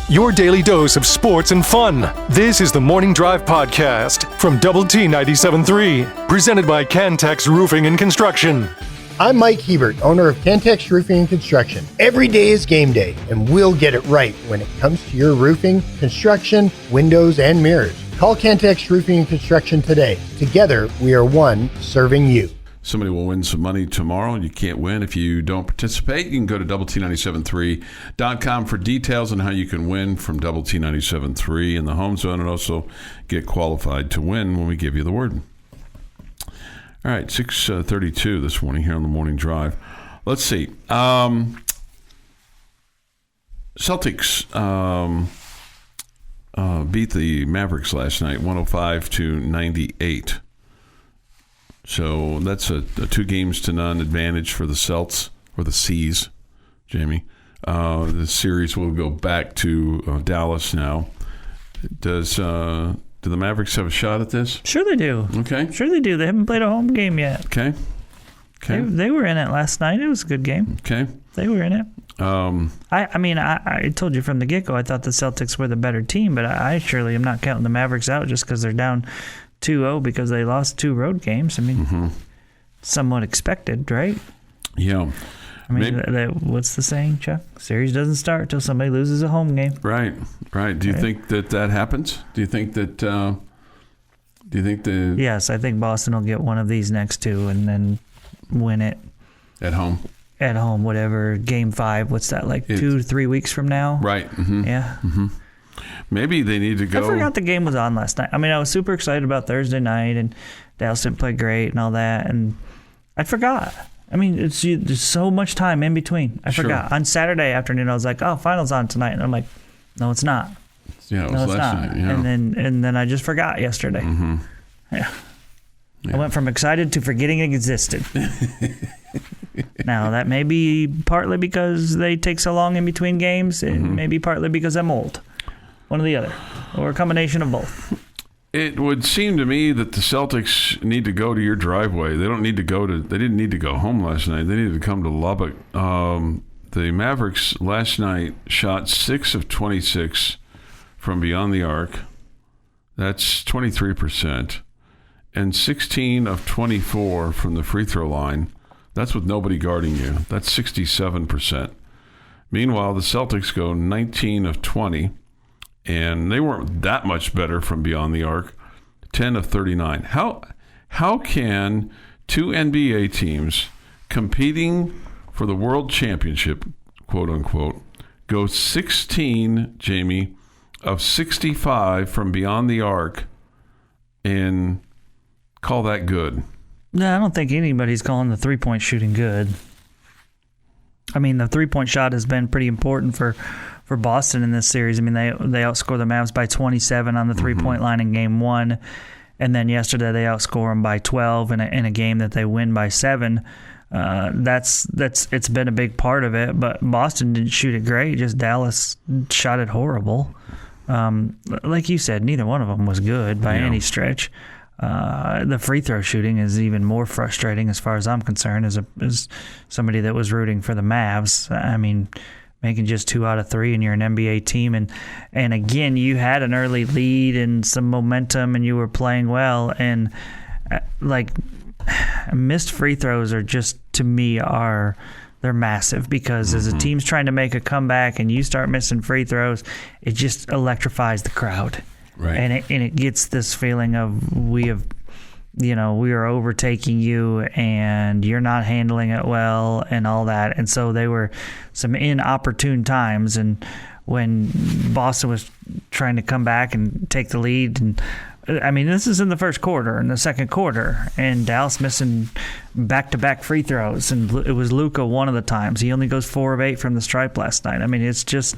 your daily dose of sports and fun. This is the Morning Drive Podcast from Double T 97.3, presented by Cantex Roofing and Construction. I'm Mike Hebert, owner of Cantex Roofing and Construction. Every day is game day, and we'll get it right when it comes to your roofing, construction, windows, and mirrors. Call Cantex Roofing and Construction today. Together, we are one serving you. Somebody will win some money tomorrow. You can't win if you don't participate. You can go to doublet973.com for details on how you can win from Double T 97.3 in the home zone and also get qualified to win when we give you the word. All right, 6:32 this morning here on the Morning Drive. Let's see. Celtics beat the Mavericks last night, 105-98. So that's a 2-0 advantage for the Celts, or the C's, Jamie. The series will go back to Dallas now. Do the Mavericks have a shot at this? Sure they do. Okay. Sure they do. They haven't played a home game yet. Okay. They were in it last night. It was a good game. Okay. They were in it. I told you from the get-go I thought the Celtics were the better team, but I surely am not counting the Mavericks out just because they're down 2-0 because they lost 2 road games. I mean, somewhat expected, right? Yeah. I mean, what's the saying, Chuck? Series doesn't start until somebody loses a home game. Right. Do you think that happens? Do you think that? Yes, I think Boston will get one of these next 2 and then win it at home. At home, whatever. Game 5. What's that, like 2 to 3 weeks from now? Right. Mm-hmm. Yeah. Mm-hmm. Maybe they need to go. I forgot the game was on last night. I mean, I was super excited about Thursday night, and Dallas didn't play great and all that, and I forgot. I mean, there's so much time in between. I forgot. On Saturday afternoon, I was like, "Oh, finals on tonight," and I'm like, "No, it's not." Yeah, it was last night. Yeah. And then I just forgot yesterday. Mm-hmm. Yeah. I went from excited to forgetting it existed. Now, that may be partly because they take so long in between games. It may be partly because I'm old. One or the other. Or a combination of both. It would seem to me that the Celtics need to go to your driveway. They didn't need to go home last night. They needed to come to Lubbock. The Mavericks last night shot 6 of 26 from beyond the arc. That's 23%. And 16 of 24 from the free throw line. That's with nobody guarding you. That's 67%. Meanwhile, the Celtics go 19 of 20, and they weren't that much better from beyond the arc. 10 of 39. How can 2 NBA teams competing for the world championship, quote unquote, go 16, Jamie, of 65 from beyond the arc and call that good? No, I don't think anybody's calling the three-point shooting good. I mean, the three-point shot has been pretty important for Boston in this series. I mean, they outscore the Mavs by 27 on the three-point line in Game 1, and then yesterday they outscore them by 12 in a game that they win by 7. It's been a big part of it, but Boston didn't shoot it great. Just Dallas shot it horrible. Like you said, neither one of them was good by any stretch. The free throw shooting is even more frustrating as far as I'm concerned as somebody that was rooting for the Mavs. I mean, making just 2 out of 3 and you're an NBA team. And again, you had an early lead and some momentum and you were playing well. And missed free throws are just, to me, they're massive because as a team's trying to make a comeback and you start missing free throws, it just electrifies the crowd. Right. And it gets this feeling of we are overtaking you and you're not handling it well and all that. And so they were some inopportune times. And when Boston was trying to come back and take the lead, and I mean, this is in the first quarter and the second quarter, and Dallas missing back-to-back free throws. And it was Luka one of the times. He only goes 4 of 8 from the stripe last night. I mean, it's just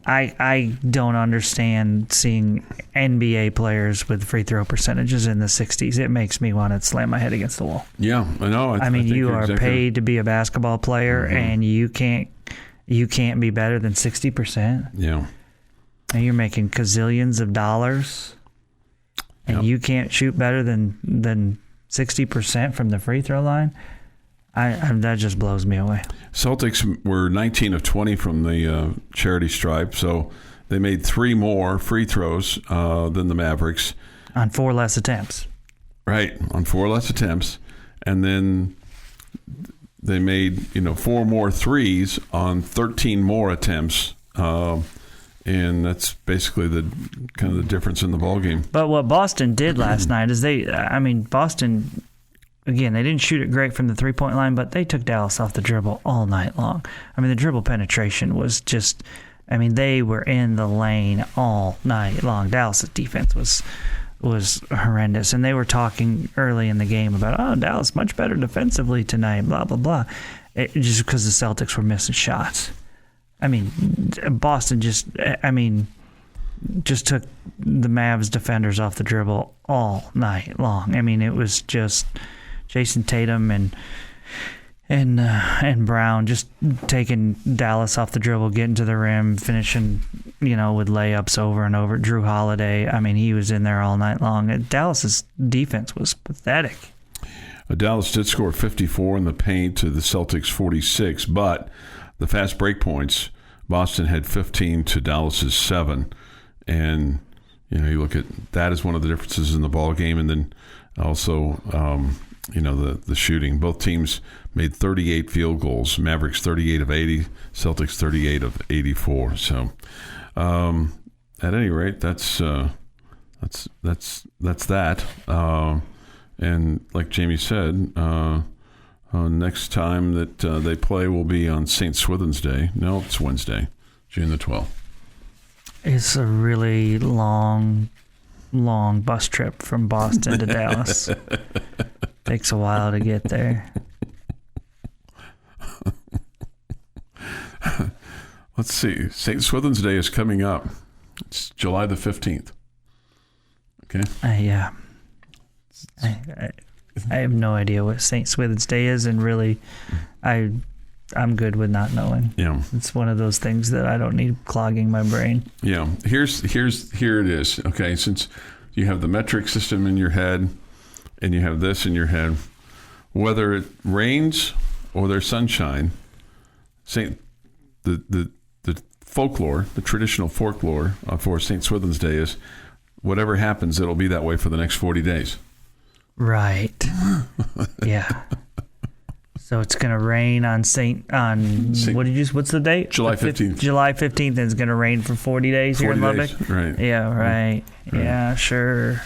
I don't understand seeing NBA players with free throw percentages in the 60s. It makes me want to slam my head against the wall. Yeah, I know. I mean, you are paid to be a basketball player, and you can't be better than 60%. Yeah. And you're making gazillions of dollars, and you can't shoot better than 60% from the free throw line. That just blows me away. Celtics were 19 of 20 from the charity stripe, so They made 3 more free throws than the Mavericks. On 4 less attempts. Right, on 4 less attempts. And then they made 4 more threes on 13 more attempts. And that's basically the kind of the difference in the ballgame. But what Boston did last night is Boston, again, they didn't shoot it great from the three-point line, but they took Dallas off the dribble all night long. I mean, the dribble penetration was just, they were in the lane all night long. Dallas' defense was horrendous, and they were talking early in the game about, Dallas much better defensively tonight, blah, blah, blah, just because the Celtics were missing shots. Boston just took the Mavs defenders off the dribble all night long. It was just Jason Tatum and Brown just taking Dallas off the dribble, getting to the rim, finishing, with layups over and over. Drew Holiday, he was in there all night long. Dallas's defense was pathetic. Dallas did score 54 in the paint to the Celtics 46, but the fast break points, Boston had 15 to Dallas's 7. And, you look at that as one of the differences in the ball game. And then also, the shooting. Both teams made 38 field goals. Mavericks 38 of 80, Celtics 38 of 84. So, at any rate, that's that. And like Jamie said, next time that they play will be on St. Swithin's Day. No, it's Wednesday, June the 12th. It's a really long bus trip from Boston to Dallas. Takes a while to get there. Let's see. St. Swithin's Day is coming up. It's July the 15th. Okay? Yeah. I have no idea what St. Swithin's Day is, and really, I'm good with not knowing. Yeah. It's one of those things that I don't need clogging my brain. Yeah. Here it is. Okay. Since you have the metric system in your head and you have this in your head, whether it rains or there's sunshine, the folklore, the traditional folklore for St. Swithin's Day is whatever happens, it'll be that way for the next 40 days. Right. Yeah. So it's going to rain what's the date? July 15th. July 15th, and it's going to rain for 40 days here in Lubbock? Right. Yeah, right. Yeah, sure.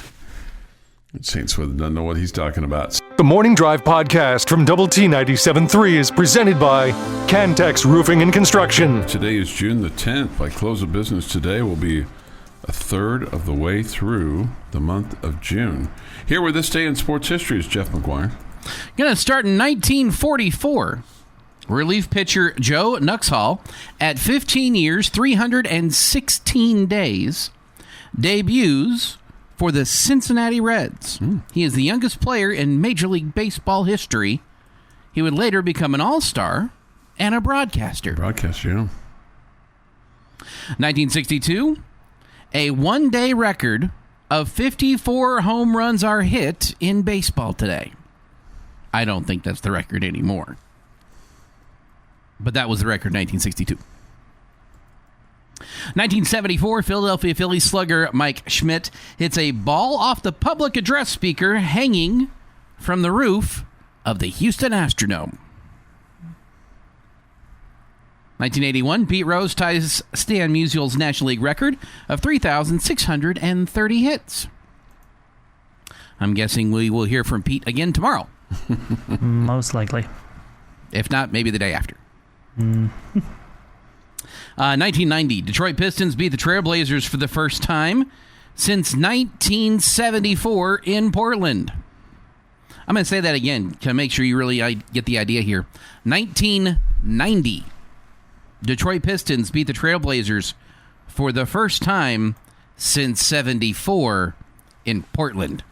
St. Swithin doesn't know what he's talking about. The Morning Drive podcast from Double T 97.3 is presented by Cantex Roofing and Construction. Today is June the 10th. By close of business today, we'll be a third of the way through the month of June. Here with this day in sports history is Jeff McGuire. Going to start in 1944. Relief pitcher Joe Nuxhall, at 15 years, 316 days, debuts for the Cincinnati Reds. He is the youngest player in Major League Baseball history. He would later become an all-star and a broadcaster. Broadcaster, yeah. 1962, a one-day record of 54 home runs are hit in baseball today. I don't think that's the record anymore. But that was the record in 1962. 1974, Philadelphia Phillies slugger Mike Schmidt hits a ball off the public address speaker hanging from the roof of the Houston Astrodome. 1981, Pete Rose ties Stan Musial's National League record of 3,630 hits. I'm guessing we will hear from Pete again tomorrow. Most likely. If not, maybe the day after. 1990, Detroit Pistons beat the Trailblazers for the first time since 1974 in Portland. I'm going to say that again to make sure you really get the idea here. 1990, Detroit Pistons beat the Trailblazers for the first time since 74 in Portland.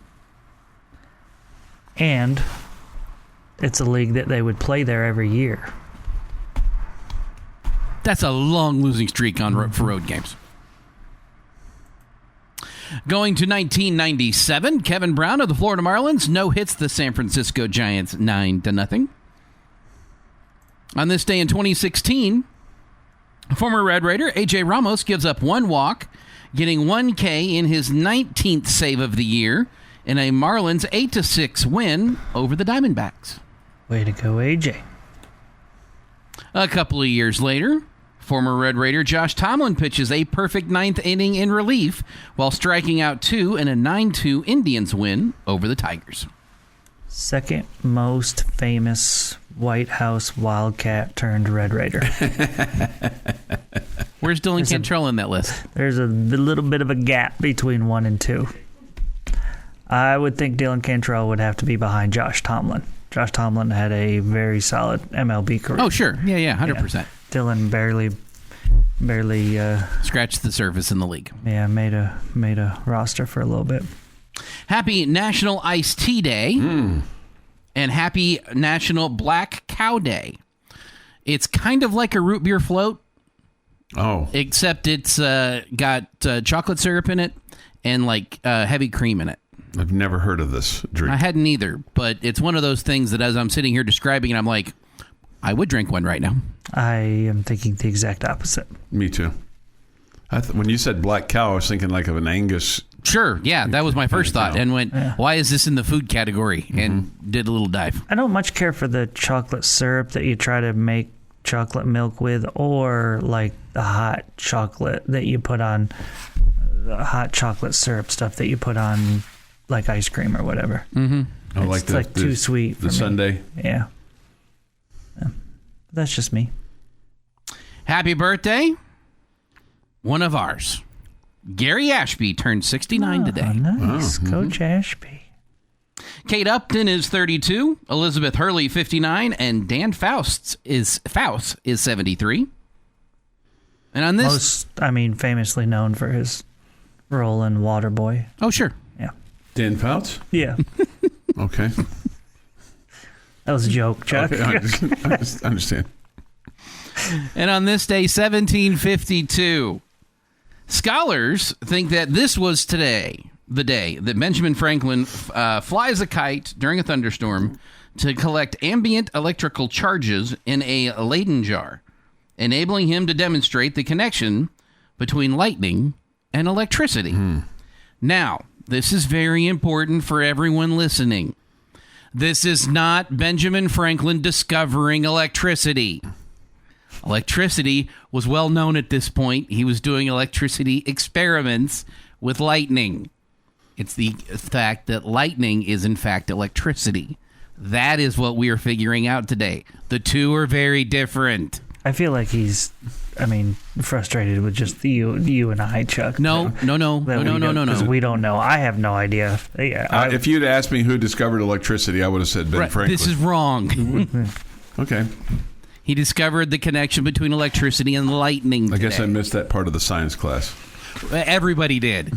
And it's a league that they would play there every year. That's a long losing streak for road games. Going to 1997, Kevin Brown of the Florida Marlins no-hits the San Francisco Giants 9-0. On this day in 2016, Former Red Raider A.J. Ramos gives up one walk, getting 1K in his 19th save of the year in a Marlins 8-6 win over the Diamondbacks. Way to go, AJ. A couple of years later, former Red Raider Josh Tomlin pitches a perfect ninth inning in relief while striking out 2 in a 9-2 Indians win over the Tigers. Second most famous White House Wildcat turned Red Raider. Where's Dylan Cantrell in that list? There's a little bit of a gap between 1 and 2. I would think Dylan Cantrell would have to be behind Josh Tomlin. Josh Tomlin had a very solid MLB career. Oh, sure. Yeah, 100%. Yeah. Dylan barely scratched the surface in the league. Yeah, made a roster for a little bit. Happy National Iced Tea Day and Happy National Black Cow Day. It's kind of like a root beer float. Oh. Except it's got chocolate syrup in it and like heavy cream in it. I've never heard of this drink. I hadn't either, but it's one of those things that as I'm sitting here describing it, I'm like, I would drink one right now. I am thinking the exact opposite. Me too. When you said black cow, I was thinking like of an Angus. Sure, yeah, that was my first thought, and went, why is this in the food category? And did a little dive. I don't much care for the chocolate syrup that you try to make chocolate milk with, or like the hot chocolate that you put on, the hot chocolate syrup stuff that you put on like ice cream or whatever. Mm-hmm. Oh, like it's like too sweet for the me. sundae. Yeah. That's just me. Happy birthday, one of ours. Gary Ashby turned 69 today. Nice. Coach Ashby. Kate Upton is 32, Elizabeth Hurley 59, and Dan Faust is 73. And on this, famously known for his role in Waterboy. Oh, sure. Yeah. Dan Fouts? Yeah. Okay. That was a joke, Chuck. Okay, I just understand. And on this day, 1752, scholars think that this was the day that Benjamin Franklin flies a kite during a thunderstorm to collect ambient electrical charges in a Leyden jar, enabling him to demonstrate the connection between lightning and electricity. Now, this is very important for everyone listening. This is not Benjamin Franklin discovering electricity. Electricity was well known at this point. He was doing electricity experiments with lightning. It's the fact that lightning is, in fact, electricity. That is what we are figuring out today. The two are very different. I feel like he's, frustrated with just you and I, Chuck. No. Because we don't know. I have no idea. Yeah, If you'd asked me who discovered electricity, I would have said Ben Franklin. This is wrong. Okay. He discovered the connection between electricity and lightning today. I guess I missed that part of the science class. Everybody did.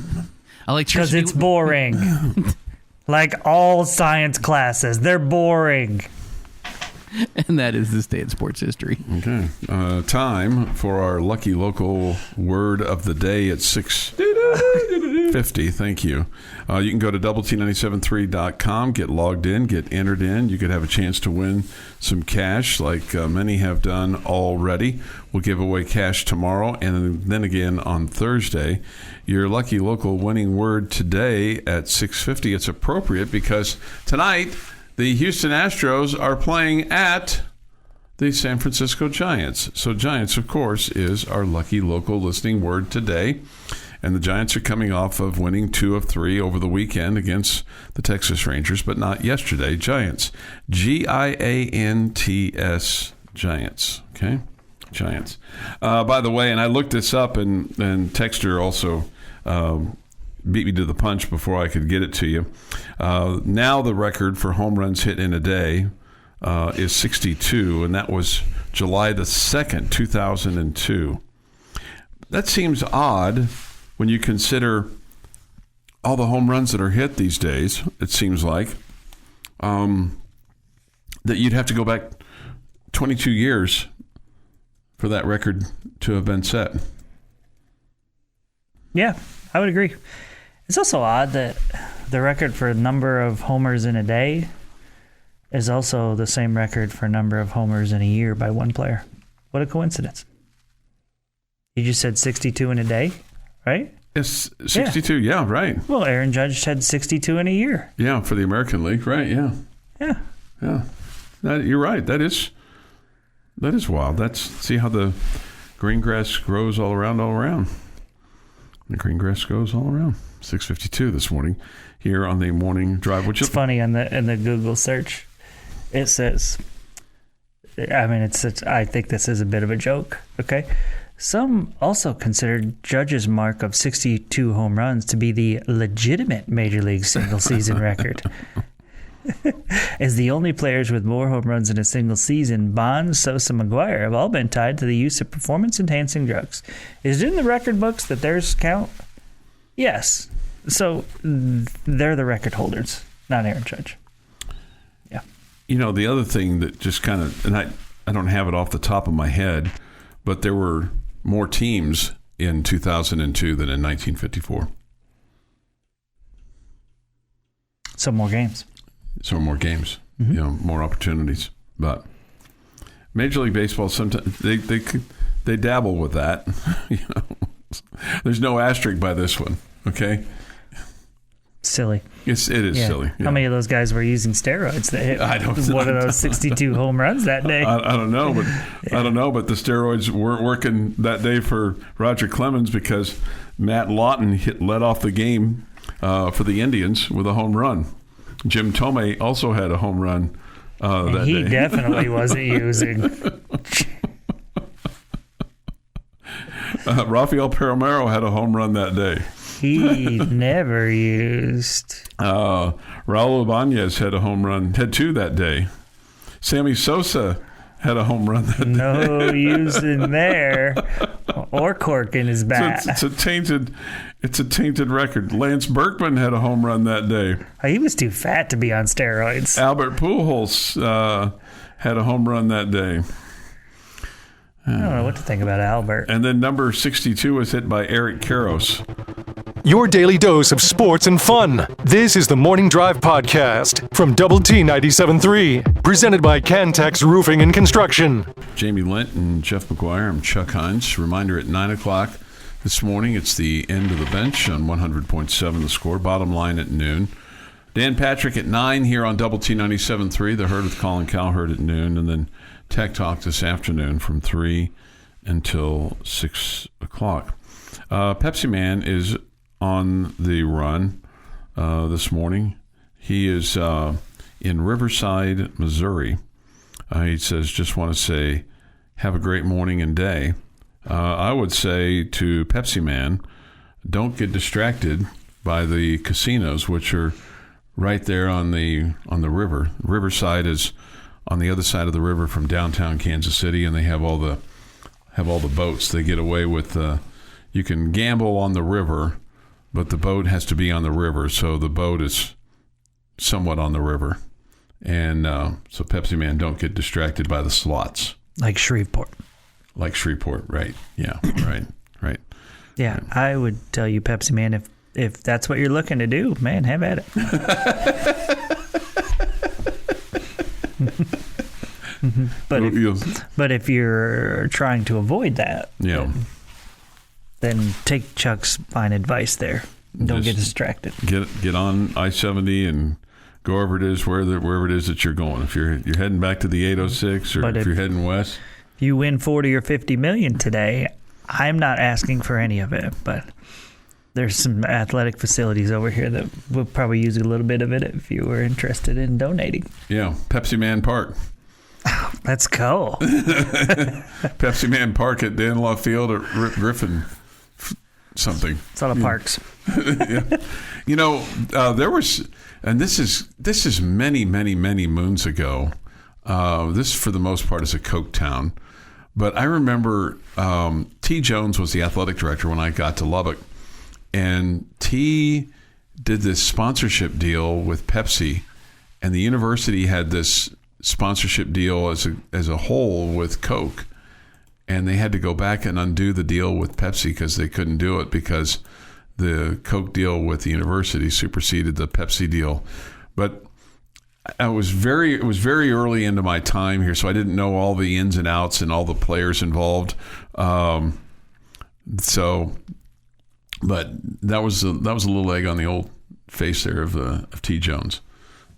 Because it's boring. Like all science classes. They're boring. And that is this day in sports history. Okay. Time for our lucky local word of the day at 6:50. Thank you. You can go to doublet973.com, get logged in, get entered in. You could have a chance to win some cash like many have done already. We'll give away cash tomorrow and then again on Thursday. Your lucky local winning word today at 6:50. It's appropriate because tonight the Houston Astros are playing at the San Francisco Giants. So Giants, of course, is our lucky local listening word today. And the Giants are coming off of winning 2 of 3 over the weekend against the Texas Rangers, but not yesterday. Giants. Giants. Giants. Okay? Giants. By the way, and I looked this up, and Texter also beat me to the punch before I could get it to you. Now the record for home runs hit in a day is 62, and that was July the 2nd, 2002. That seems odd when you consider all the home runs that are hit these days, it seems like, that you'd have to go back 22 years for that record to have been set. Yeah, I would agree. It's also odd that the record for number of homers in a day is also the same record for number of homers in a year by one player. What a coincidence. You just said 62 in a day, right? It's 62. Yeah, right. Well, Aaron Judge had 62 in a year. Yeah, for the American League, right? Yeah. Yeah. You're right. That is wild. See how the green grass grows all around. The green grass grows all around. 6:52 this morning here on the morning drive. It's funny in the Google search. It says, I think this is a bit of a joke. Okay. Some also considered Judge's mark of 62 home runs to be the legitimate Major League single season record. As the only players with more home runs in a single season, Bonds, Sosa, McGuire have all been tied to the use of performance-enhancing drugs. Is it in the record books that theirs count? Yes. So they're the record holders, not Aaron Judge. Yeah. The other thing that just kind of, and I don't have it off the top of my head, but there were more teams in 2002 than in 1954. Some more games. More opportunities. But Major League Baseball, sometimes they dabble with that. There's no asterisk by this one. Okay. Silly. It is silly. Yeah. How many of those guys were using steroids that hit one of those 62 home runs that day? I don't know, but I don't know. But the steroids weren't working that day for Roger Clemens because Matt Lawton led off the game for the Indians with a home run. Jim Tomei also had a home run that day. He definitely wasn't using. Rafael Palmeiro had a home run that day. He never used. Raul Ibanez had two that day. Sammy Sosa had a home run that day. No using there, or cork in his bat. It's a tainted record. Lance Berkman had a home run that day. He was too fat to be on steroids. Albert Pujols had a home run that day. I don't know what to think about Albert. And then number 62 was hit by Eric Karros. Your daily dose of sports and fun. This is the Morning Drive Podcast from Double T 97.3, presented by Cantex Roofing and Construction. Jamie Lent and Jeff McGuire. I'm Chuck Heinz. Reminder at 9 o'clock this morning, it's the end of the bench on 100.7 The Score. Bottom line at noon. Dan Patrick at 9 here on Double T 97.3. The Herd with Colin Cowherd at noon. And then Tech Talk this afternoon from 3 until 6 o'clock. Pepsi Man is on the run this morning. He is in Riverside, Missouri. He says, just want to say, have a great morning and day. I would say to Pepsi Man, don't get distracted by the casinos, which are right there on the river. Riverside is on the other side of the river from downtown Kansas City, and they have all the boats. They get away with you can gamble on the river, but the boat has to be on the river, so the boat is somewhat on the river. And so Pepsi Man, don't get distracted by the slots. Like Shreveport, right. Yeah, right. Yeah, I would tell you, Pepsi Man, if that's what you're looking to do, man, have at it. But if you're trying to avoid that, then take Chuck's fine advice there. Don't get distracted. Get on I-70 and go wherever it is that you're going. If you're heading back to the 806 or if you're heading west. If you win 40 or 50 million today, I'm not asking for any of it, but there's some athletic facilities over here that will probably use a little bit of it if you were interested in donating. Yeah, Pepsi Man Park. Oh, let's go. Pepsi Man Park at Danlaw Field or Griffin something. It's all the parks. Yeah. There was, and this is many, many, many moons ago. This, for the most part, is a Coke town. But I remember T. Jones was the athletic director when I got to Lubbock. And T did this sponsorship deal with Pepsi. And the university had this sponsorship deal as a whole with Coke. And they had to go back and undo the deal with Pepsi because they couldn't do it because the Coke deal with the university superseded the Pepsi deal. But it was very early into my time here, so I didn't know all the ins and outs and all the players involved. So, but that was a little egg on the old face there of T. Jones.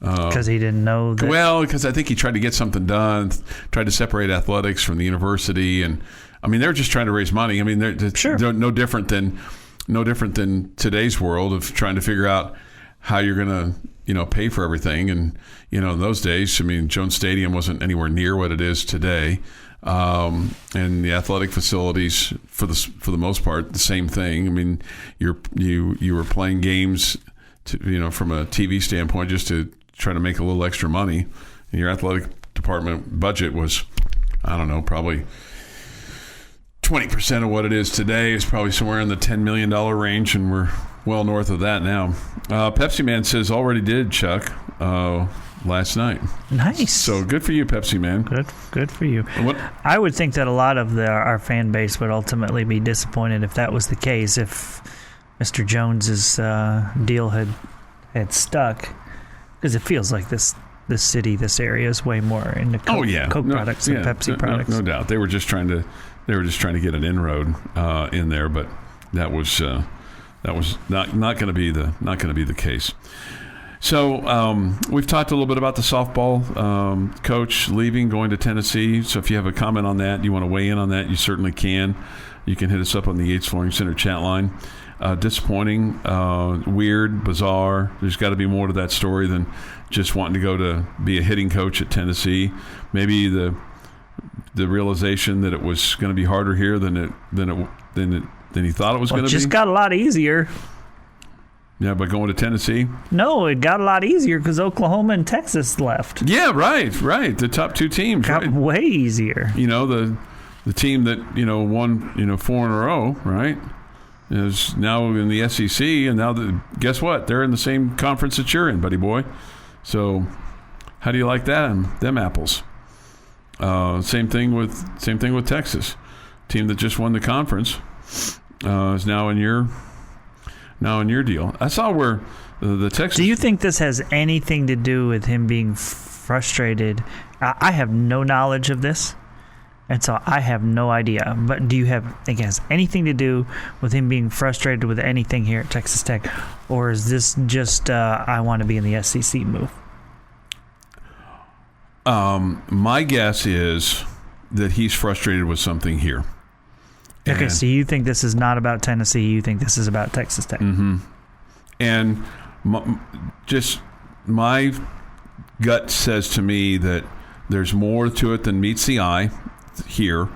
Because he didn't know that. Well, because I think he tried to get something done, tried to separate athletics from the university, and I mean they're just trying to raise money. I mean they're no different than today's world of trying to figure out how you're going to pay for everything. And in those days, I mean Jones Stadium wasn't anywhere near what it is today, and the athletic facilities for the most part the same thing. I mean you were playing games from a TV standpoint just to try to make a little extra money, and your athletic department budget was, I don't know, probably 20% of what it is today. Is probably somewhere in the $10 million range, and we're well north of that now. Pepsi Man says already did, Chuck, last night. Nice. So good for you, Pepsi Man. Good for you. I would think that a lot of our fan base would ultimately be disappointed if that was the case, if Mr. Jones's deal had stuck. Because it feels like this city, this area is way more into Coke products than Pepsi products. No doubt, they were just trying to get an inroad in there, but that was not going to be the case. So we've talked a little bit about the softball coach leaving, going to Tennessee. So if you have a comment on that, you want to weigh in on that, you certainly can. You can hit us up on the Yates Flooring Center chat line. Disappointing, weird, bizarre. There's got to be more to that story than just wanting to go to be a hitting coach at Tennessee. Maybe the realization that it was going to be harder here than he thought it was going to be. It just got a lot easier. Yeah, by going to Tennessee? No, it got a lot easier because Oklahoma and Texas left. Yeah, right. The top two teams. Got way easier. The team that won 4 in a row, right? Is now in the SEC, and now guess what? They're in the same conference that you're in, buddy boy. So, how do you like that? Them apples. Same thing with Texas, team that just won the conference is now in your deal. I saw where the Texas. Do you think this has anything to do with him being frustrated? I have no knowledge of this. And so I have no idea. But do you think it has anything to do with him being frustrated with anything here at Texas Tech? Or is this just I want to be in the SEC move? My guess is that he's frustrated with something here. Okay, so you think this is not about Tennessee. You think this is about Texas Tech. Mm-hmm. And just my gut says to me that there's more to it than meets the eye here,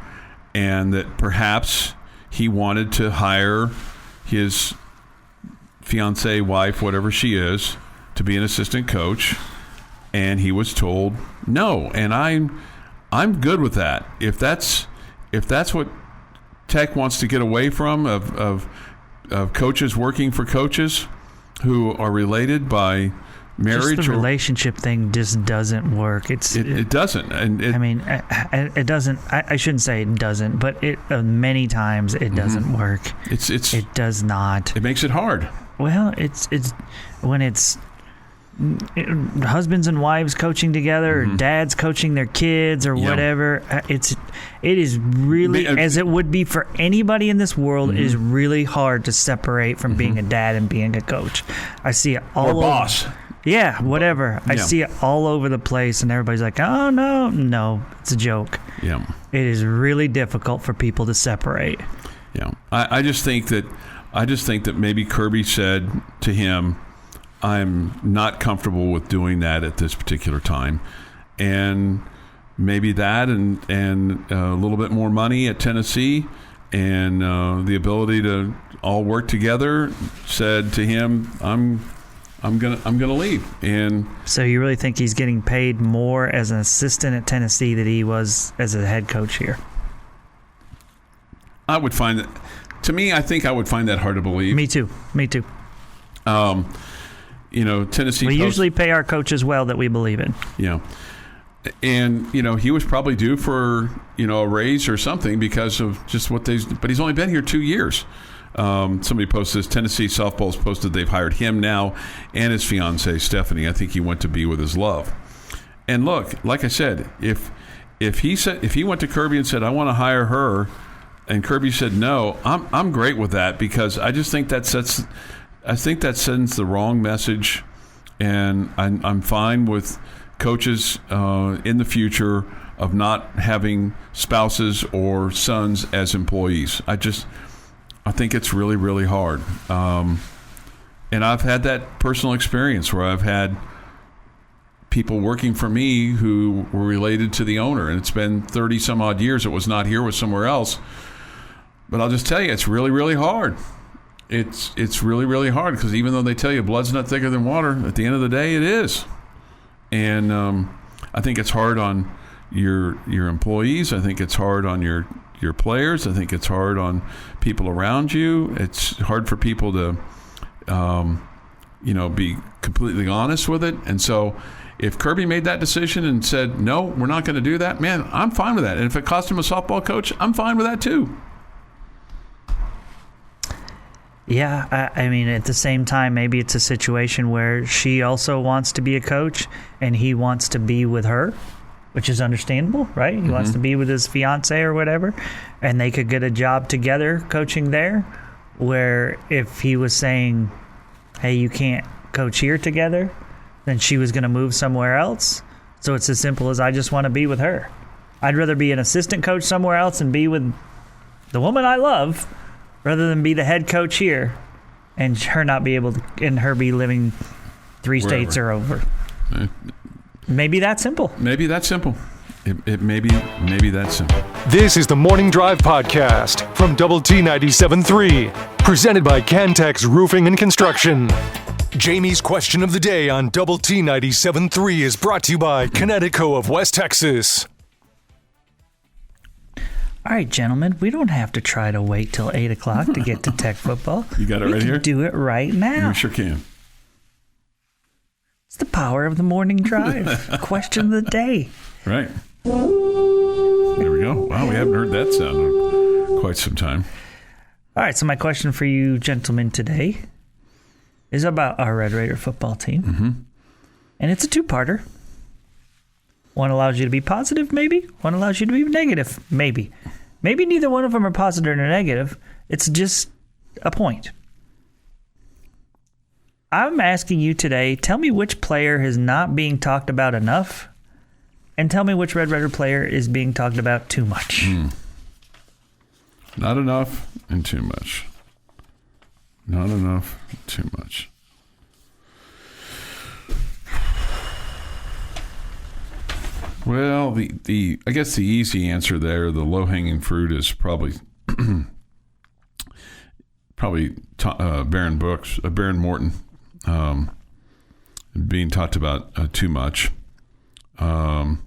and that perhaps he wanted to hire his fiancée, wife, whatever she is, to be an assistant coach, and he was told no. And I'm good with that. If that's what Tech wants to get away from, of coaches working for coaches who are related by marriage, just the relationship thing just doesn't work. It doesn't, and it doesn't. I shouldn't say it doesn't, but many times it doesn't work. It does not. It makes it hard. Well, it's when it's husbands and wives coaching together, or dads coaching their kids, or whatever. It is really, as it would be for anybody in this world, it is really hard to separate from being a dad and being a coach. I see it all over. Boss. Yeah, whatever. I see it all over the place, and everybody's like, oh, no, it's a joke. Yeah. It is really difficult for people to separate. Yeah. I just think that maybe Kirby said to him, I'm not comfortable with doing that at this particular time. And maybe that and a little bit more money at Tennessee and the ability to all work together said to him, I'm gonna leave. And so you really think he's getting paid more as an assistant at Tennessee than he was as a head coach here? I would find that. To me, I think I would find that hard to believe. Me too. Tennessee. We usually pay our coaches well that we believe in. Yeah. And, he was probably due for, a raise or something because of just but he's only been here 2 years. Somebody posted this. Tennessee softball's posted they've hired him now and his fiancée, Stephanie. I think he went to be with his love. And look, like I said, if he went to Kirby and said, I want to hire her and Kirby said no, I'm great with that, because I just think that sends the wrong message, and I'm fine with coaches in the future of not having spouses or sons as employees. I think it's really, really hard. And I've had that personal experience where I've had people working for me who were related to the owner, and it's been 30 some odd years. It was not here, it was somewhere else. But I'll just tell you, it's really, really hard. It's really, really hard, because even though they tell you blood's not thicker than water, at the end of the day, it is. And I think it's hard on your employees. I think it's hard on your players. I think it's hard on people around you. It's hard for people to be completely honest with it. And so if Kirby made that decision and said, no, we're not going to do that, man, I'm fine with that. And if it cost him a softball coach, I'm fine with that too. Yeah, I mean, at the same time, maybe it's a situation where she also wants to be a coach and he wants to be with her, which is understandable, right? He wants to be with his fiance or whatever, and they could get a job together coaching there, where if he was saying, hey, you can't coach here together, then she was going to move somewhere else. So it's as simple as, I just want to be with her. I'd rather be an assistant coach somewhere else and be with the woman I love, rather than be the head coach here and her not be able to, and her be living 3 states or over. Maybe that's simple. Maybe that's simple. It maybe that's simple. This is the Morning Drive Podcast from Double T 97.3, presented by Cantex Roofing and Construction. Jamie's question of the day on Double T 97.3 is brought to you by Connecticut of West Texas. All right, gentlemen, we don't have to try to wait till 8 o'clock to get to Tech football. You got it right here? We can do it right now. You sure can. It's the power of the morning drive. Question of the day. Right. There we go. Wow, we haven't heard that sound in quite some time. All right, so my question for you gentlemen today is about our Red Raider football team. Mm-hmm. And it's a two-parter. One allows you to be positive, maybe. One allows you to be negative, maybe. Maybe neither one of them are positive or negative. It's just a point. I'm asking you today, tell me which player is not being talked about enough, and tell me which Red Raider player is being talked about too much. Not enough and too much. Not enough, too much. Well, I guess the easy answer there, the low-hanging fruit, is probably Baron Morton being talked about too much. There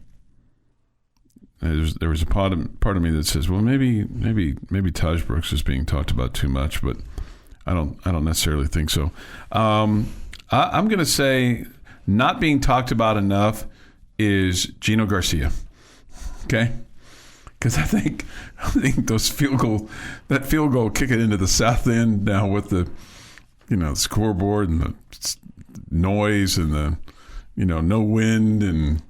was a part of me that says, well, maybe Taj Brooks is being talked about too much, but I don't necessarily think so. I'm going to say not being talked about enough is Gino Garcia. Okay? Because I think that field goal kick it into the south end now with the scoreboard and the noise and the no wind and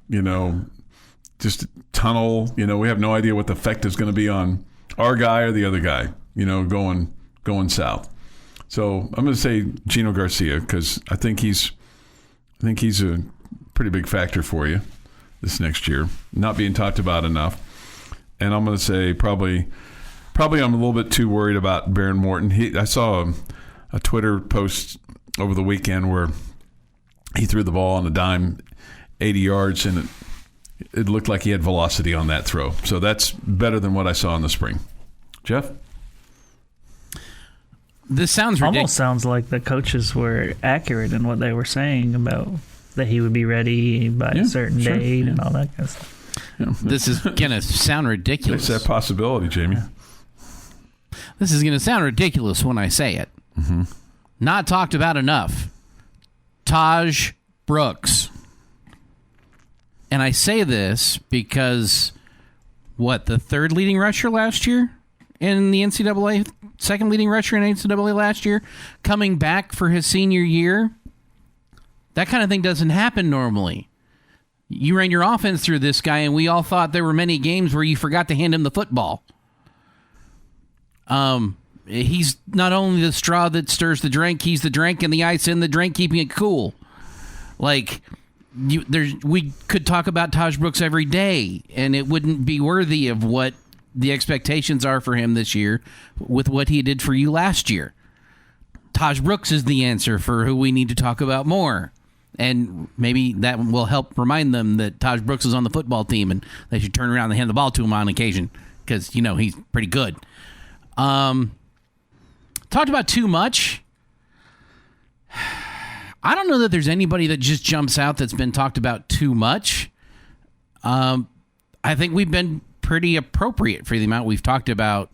just a tunnel. We have no idea what the effect is going to be on our guy or the other guy. Going south. So I'm going to say Gino Garcia, because I think he's a pretty big factor for you this next year, not being talked about enough. And I'm going to say probably I'm a little bit too worried about Baron Morton. I saw a Twitter post over the weekend where he threw the ball on a dime 80 yards, and it looked like he had velocity on that throw. So that's better than what I saw in the spring. Jeff? This sounds ridiculous. Almost sounds like the coaches were accurate in what they were saying about that he would be ready by a certain date and all that kind of stuff. Yeah. This is going to sound ridiculous. It's that possibility, Jamie. This is going to sound ridiculous when I say it. Mm-hmm. Not talked about enough. Taj Brooks. And I say this because, the third leading rusher last year in the NCAA? Second leading rusher in NCAA last year? Coming back for his senior year? That kind of thing doesn't happen normally. You ran your offense through this guy, and we all thought there were many games where you forgot to hand him the football. He's not only the straw that stirs the drink, he's the drink and the ice in the drink, keeping it cool. Like, we could talk about Taj Brooks every day, and it wouldn't be worthy of what the expectations are for him this year with what he did for you last year. Taj Brooks is the answer for who we need to talk about more. And maybe that will help remind them that Taj Brooks is on the football team and they should turn around and hand the ball to him on occasion because, he's pretty good. Talked about too much. I don't know that there's anybody that just jumps out that's been talked about too much. I think we've been pretty appropriate for the amount we've talked about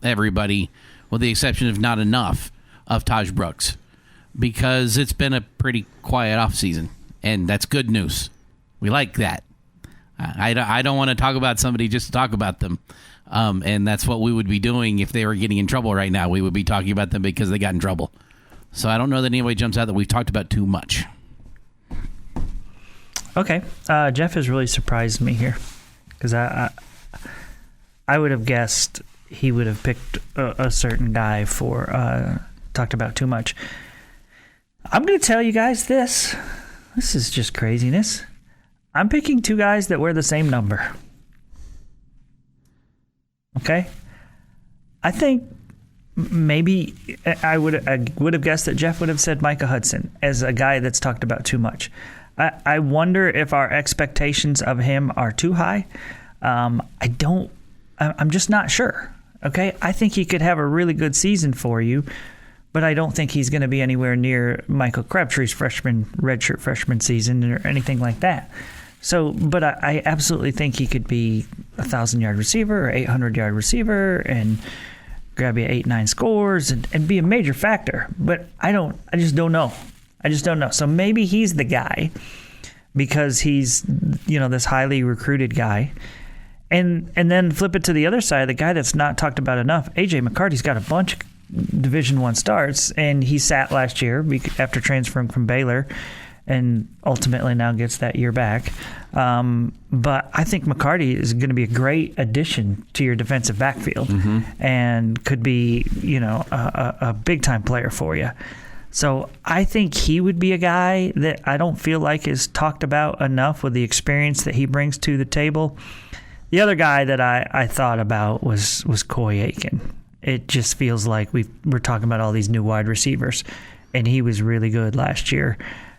everybody, with the exception of not enough of Taj Brooks, because it's been a pretty quiet offseason, and that's good news. We like that. I don't want to talk about somebody just to talk about them, and that's what we would be doing if they were getting in trouble right now. We would be talking about them because they got in trouble. So I don't know that anybody jumps out that we've talked about too much. Okay. Jeff has really surprised me here, because I would have guessed he would have picked a certain guy for talked about too much. I'm going to tell you guys this. This is just craziness. I'm picking two guys that wear the same number. Okay? I think maybe I would have guessed that Jeff would have said Micah Hudson as a guy that's talked about too much. I wonder if our expectations of him are too high. I'm just not sure. Okay? I think he could have a really good season for you, but I don't think he's going to be anywhere near Michael Crabtree's redshirt freshman season or anything like that. So, but I absolutely think he could be a 1,000-yard receiver or 800-yard receiver and grab you 8-9 scores and be a major factor. But I just don't know. So maybe he's the guy because he's, this highly recruited guy. And then flip it to the other side, the guy that's not talked about enough, A.J. McCarty's got a bunch of Division I starts, and he sat last year after transferring from Baylor and ultimately now gets that year back. But I think McCarty is going to be a great addition to your defensive backfield and could be, a big-time player for you. So I think he would be a guy that I don't feel like is talked about enough with the experience that he brings to the table. The other guy that I thought about was Coy Aiken. It just feels like we're talking about all these new wide receivers, and he was really good last year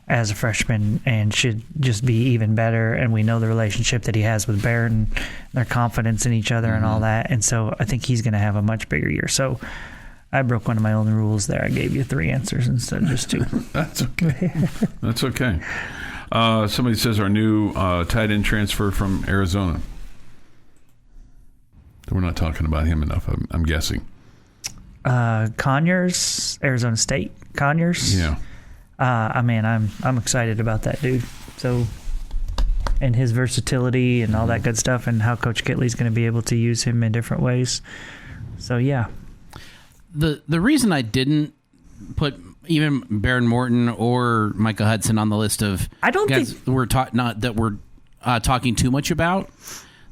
as a freshman and should just be even better. And we know the relationship that he has with Barrett and their confidence in each other and all that. And so I think he's going to have a much bigger year. So I broke one of my own rules there. I gave you 3 answers instead of just 2. That's okay. That's okay. Somebody says our new tight end transfer from Arizona. We're not talking about him enough, I'm guessing. Conyers, Arizona State. Conyers. Yeah. I'm excited about that dude. So, and his versatility and all that good stuff, and how Coach Kitley's going to be able to use him in different ways. So, yeah. The reason I didn't put even Baron Morton or Micah Hudson on the list of guys we're talking too much about.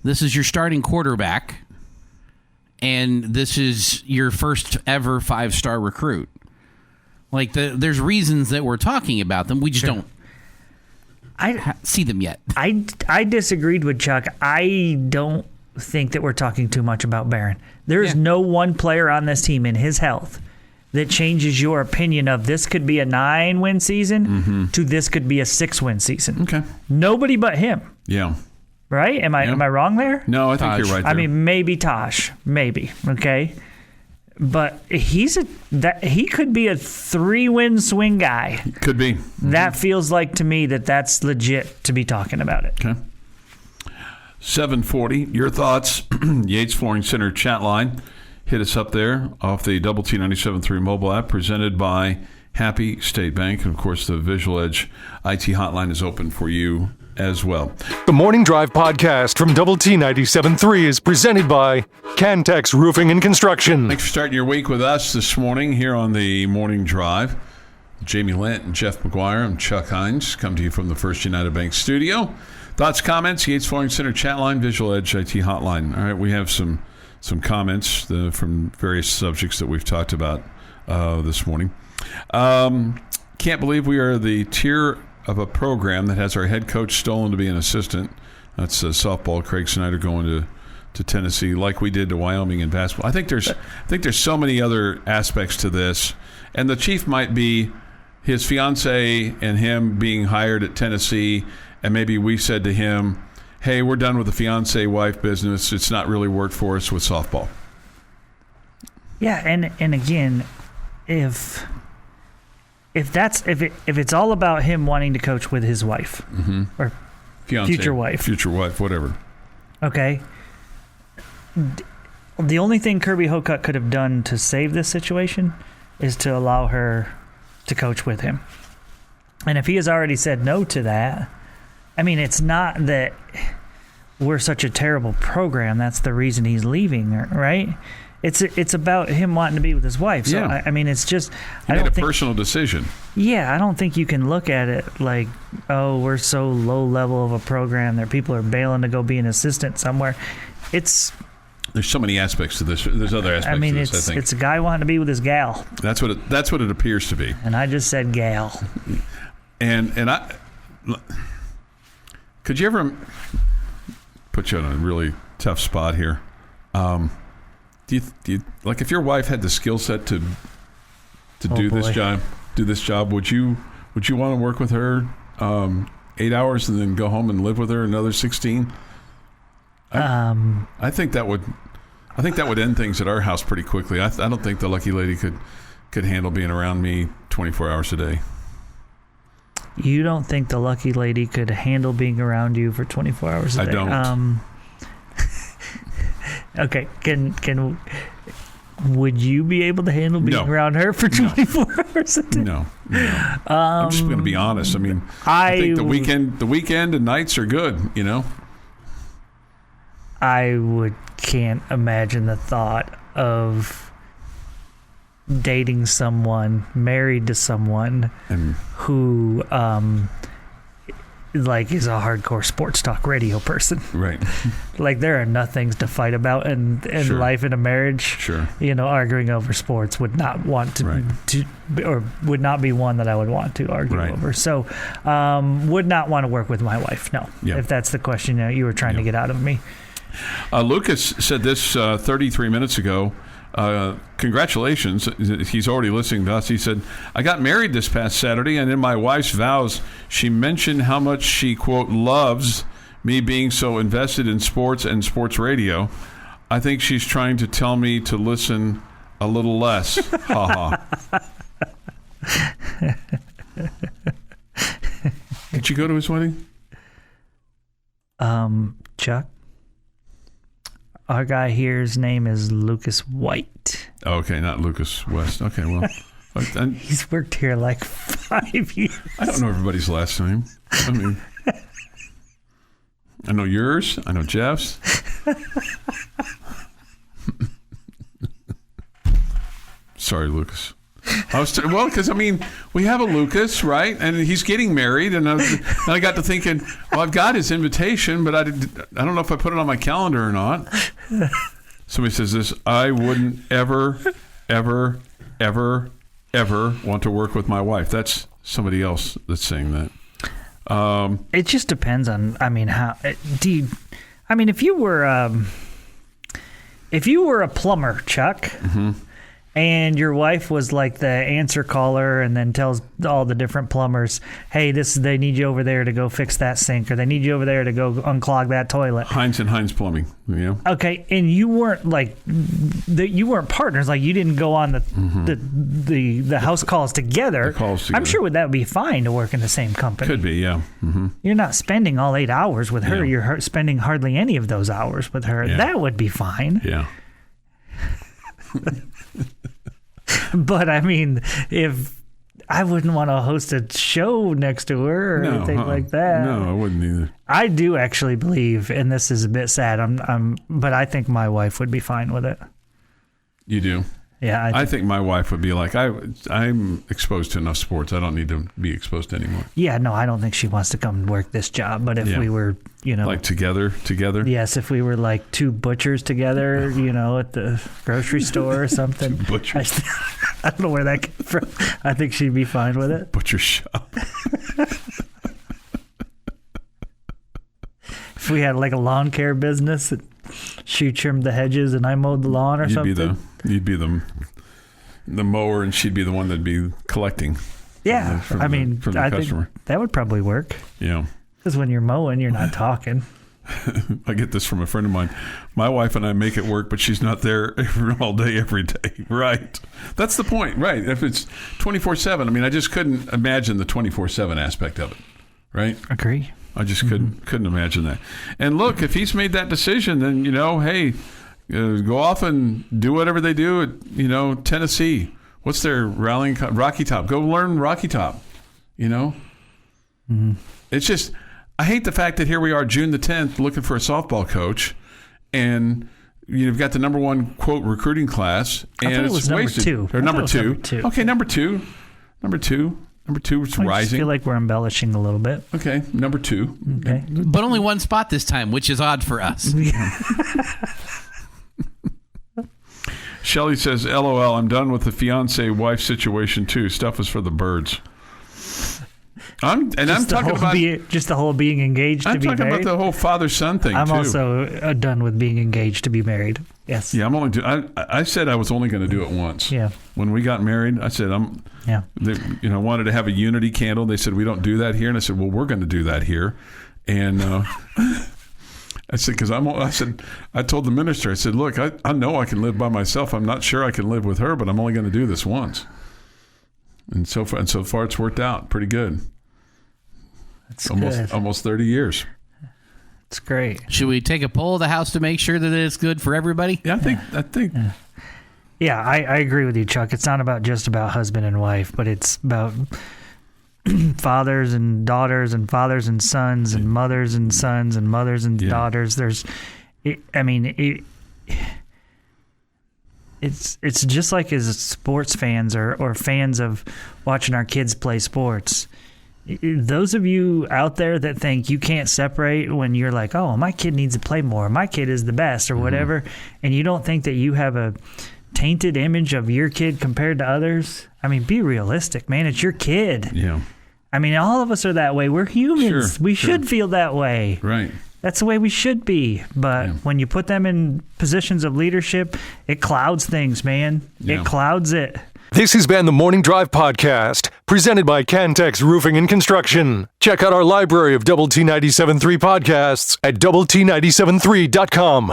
This is your starting quarterback. And this is your first ever 5-star recruit. Like, there's reasons that we're talking about them. We just don't see them yet. I disagreed with Chuck. I don't think that we're talking too much about Barron. There is no one player on this team in his health that changes your opinion of this could be a 9-win season to this could be a 6-win season. Okay. Nobody but him. Yeah. Right? Am I wrong there? No, I think you're right there. I mean, maybe Tosh. Maybe. Okay? But he could be a 3-win swing guy. Could be. That feels like to me that's legit to be talking about it. Okay. 740. Your thoughts. Yates Flooring Center chat line. Hit us up there off the Double T 97.3 mobile app presented by Happy State Bank. And, of course, the Visual Edge IT hotline is open for you as well. The Morning Drive podcast from Double T 97.3 is presented by Cantex Roofing and Construction. Thanks for starting your week with us this morning here on the Morning Drive. Jamie Lent and Jeff McGuire. I'm Chuck Heinz. Come to you from the First United Bank studio. Thoughts, comments, Yates Flooring Center chat line, Visual Edge IT hotline. All right, we have some some comments from various subjects that we've talked about this morning. Can't believe we are the tier of a program that has our head coach stolen to be an assistant. That's softball. Craig Snyder going to Tennessee, like we did to Wyoming in basketball. I think there's so many other aspects to this, and the chief might be his fiance and him being hired at Tennessee, and maybe we said to him, "Hey, we're done with the fiance-wife business. It's not really worked for us with softball." Yeah, and again, if it's all about him wanting to coach with his wife or Fiance, future wife, whatever. Okay. The only thing Kirby Hocutt could have done to save this situation is to allow her to coach with him. And if he has already said no to that, I mean, it's not that we're such a terrible program. That's the reason he's leaving, right? It's about him wanting to be with his wife. So, yeah. I mean, it's just... He made a personal decision. Yeah, I don't think you can look at it like, oh, we're so low level of a program that people are bailing to go be an assistant somewhere. There's so many aspects to this. There's other aspects to this, I think. It's a guy wanting to be with his gal. That's what it appears to be. And I just said gal. And I... Could you ever... Put you on a really tough spot here. Do you like if your wife had the skill set to do this job? Would you want to work with her 8 hours and then go home and live with her another 16? I think that would end things at our house pretty quickly. I don't think the lucky lady could handle being around me 24 hours a day. You don't think the lucky lady could handle being around you for 24 hours a day? I don't. Okay, would you be able to handle being around her for 24 hours a day? No. I'm just going to be honest. I mean, I think the weekend and nights are good, you know? Can't imagine the thought of dating someone, married to someone who is a hardcore sports talk radio person. Right. Like there are enough things to fight about in Sure. life in a marriage. Sure. Arguing over sports would not want to, or would not be one that I would want to argue over. So, would not want to work with my wife. No. Yeah. If that's the question you were trying to get out of me. Lucas said this 33 minutes ago. Congratulations. He's already listening to us. He said, I got married this past Saturday, and in my wife's vows, she mentioned how much she, quote, loves me being so invested in sports and sports radio. I think she's trying to tell me to listen a little less. Ha ha. Did you go to his wedding? Chuck? Our guy here's name is Lucas White. Okay, not Lucas West. Okay, well. He's worked here like 5 years. I don't know everybody's last name. I mean, I know yours. I know Jeff's. Sorry, Lucas. Because, we have a Lucas, right? And he's getting married, and I got to thinking, well, I've got his invitation, but I don't know if I put it on my calendar or not. Somebody says this, I wouldn't ever, ever, ever, ever want to work with my wife. That's somebody else that's saying that. It just depends on, how do you, if you were a plumber, Chuck, mm-hmm. and your wife was like the answer caller and then tells all the different plumbers, hey, they need you over there to go fix that sink, or they need you over there to go unclog that toilet. Heinz and Heinz Plumbing, Okay, and you weren't you weren't partners, like you didn't go on the house calls together. I'm sure that would be fine to work in the same company. Could be, yeah. Mm-hmm. You're not spending all 8 hours with her. Yeah. You're spending hardly any of those hours with her. Yeah. That would be fine. Yeah. But if I wouldn't want to host a show next to her or anything like that. No, I wouldn't either. I do actually believe, and this is a bit sad, but I think my wife would be fine with it. You do? Yeah, I think my wife would be like, I'm exposed to enough sports. I don't need to be exposed to anymore. Yeah, no, I don't think she wants to come work this job. But if we were, like together. Yes, if we were like two butchers together, at the grocery store or something. Two butchers. I don't know where that came from. I think she'd be fine with it. Butcher shop. If we had like a lawn care business, she trimmed the hedges and I mowed the lawn or something. You'd be the mower and she'd be the one that'd be collecting. Yeah, from I the customer. think that would probably work. Yeah. Because when you're mowing, you're not talking. I get this from a friend of mine. My wife and I make it work, but she's not there all day, every day. Right. That's the point. Right. If it's 24/7, I mean, I just couldn't imagine the 24/7 aspect of it. Right. Agree. I just couldn't imagine that. And look, if he's made that decision, then, hey, go off and do whatever they do at, Tennessee. What's their rallying? Rocky Top. Go learn Rocky Top, Mm-hmm. It's just, I hate the fact that here we are June the 10th looking for a softball coach and you've got the number one, quote, recruiting class. And I thought it was number wasted. two. Or number two. Number two. Okay, number two. Number two is I rising. just feel like we're embellishing a little bit. Okay, number 2. Okay. But only one spot this time, which is odd for us. Shelly says, LOL, I'm done with the fiance-wife situation too. Stuff is for the birds. I'm talking about just the whole being engaged to be married. I'm talking about the whole father-son thing, I'm too. also done with being engaged to be married. Yes. Yeah, I said I was only going to do it once. Yeah. When we got married, I said they wanted to have a unity candle. They said we don't do that here, and I said, well, we're going to do that here, and I said because I told the minister, I said, look, I know I can live by myself. I'm not sure I can live with her, but I'm only going to do this once, and so far it's worked out pretty good. That's almost 30 years. It's great. Should we take a poll of the house to make sure that it's good for everybody? Yeah, I think. Yeah, I agree with you, Chuck. It's not just about husband and wife, but it's about fathers and daughters and fathers and sons and mothers and sons and mothers and daughters. It's just like as sports fans or fans of watching our kids play sports. Those of you out there that think you can't separate when you're like, oh, my kid needs to play more, my kid is the best or whatever, and you don't think that you have a tainted image of your kid compared to others, I mean, be realistic, man. It's your kid. Yeah. I mean, all of us are that way. We're humans. Sure, we should feel that way. Right. That's the way we should be. But when you put them in positions of leadership, it clouds things, man. Yeah. It clouds it. This has been the Morning Drive Podcast, presented by Cantex Roofing and Construction. Check out our library of Double T 97.3 podcasts at doublet97.3.com.